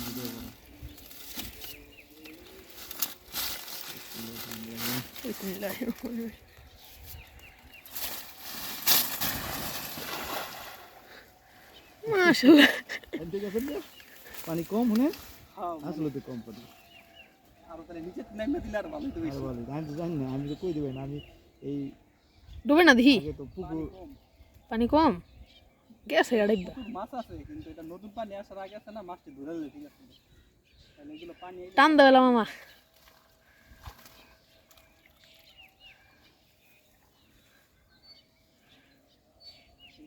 Video করো। বিসমিল্লাহিররহমানিররহিম। মাশাআল্লাহ। এদিকে আছে না? পানি কম মনে? আসলে তো কম পানি। আর তাহলে নিচে নামে দিলে আর ভালো তো আর বলি আমি তো জানি না, আমি তো কই দেবেন আমি এই ডুবে না দেখি আগে তো পুকুর পানি কম গেছে গাড়িটা। মাছ আছে কিন্তু এটা নতুন পানি আসার আগে আছে না মাছটি ধরে দিলে ঠিক আছে তাহলে এগুলো পানি টান দেওয়ালা মামা।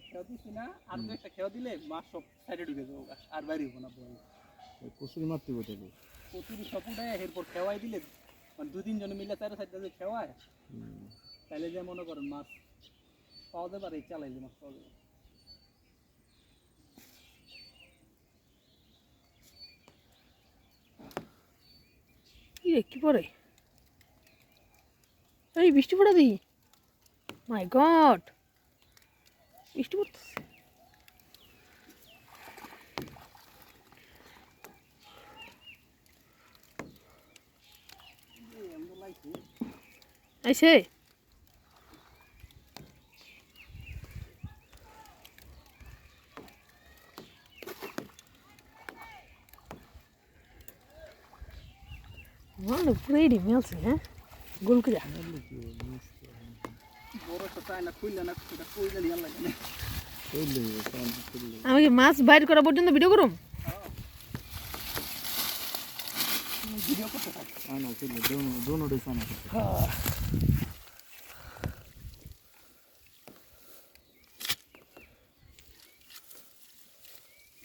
খেয়া দিছি না আর দু একটা খেয়া দিলে মাছ সব সাইডে ঢুকে যাবো আর বাইরে হবো না বল কচুরি মারতে বসে। প্রচুর সব উঠায় এরপর খেওয়াই দিলে মানে দু তিনজন মিলে চার সাইডে যদি খেওয়ায় তাহলে যে মনে করেন মাছ পাওয়া যাবে আর এই চালাইলে মাছ পাওয়া যাবে। কি রে কি পড়ে? এই বৃষ্টি পড়া দি। মাই গড বৃষ্টি পড়তেছে। আইছে মানে পুরোই মেলছে হ্যাঁ গোল করে বড় তো চাই না খুললে না সেটা কই জানি আর লাগে না আমি কি মাছ বাইর করা পর্যন্ত ভিডিও করুম? ভিডিও করতে থাক আনা চলে দোনো ডে সানা করতে।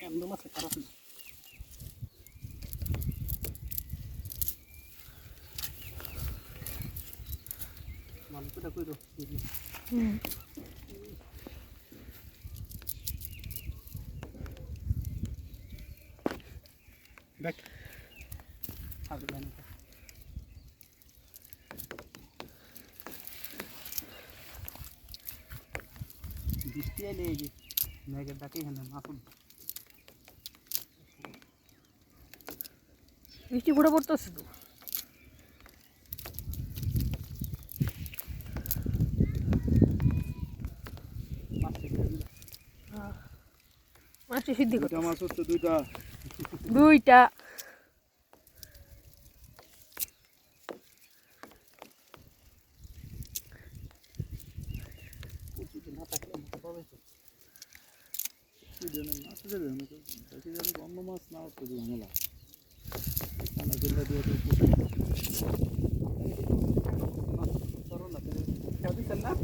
এমন মাছ খারাপ না মালটা কই রো দেখ আগে জানি বৃষ্টি এলে এই যে মেঘের ডাকেই হ্যাঁ মাছ বৃষ্টি পড়ে পড়তেছে তো। মাছটি সিদ্ধি করতে মাছ হচ্ছে দুইটা। দুইটা না থাকলে পাবে তো অন্য মাছ না হচ্ছে ঝামেলা।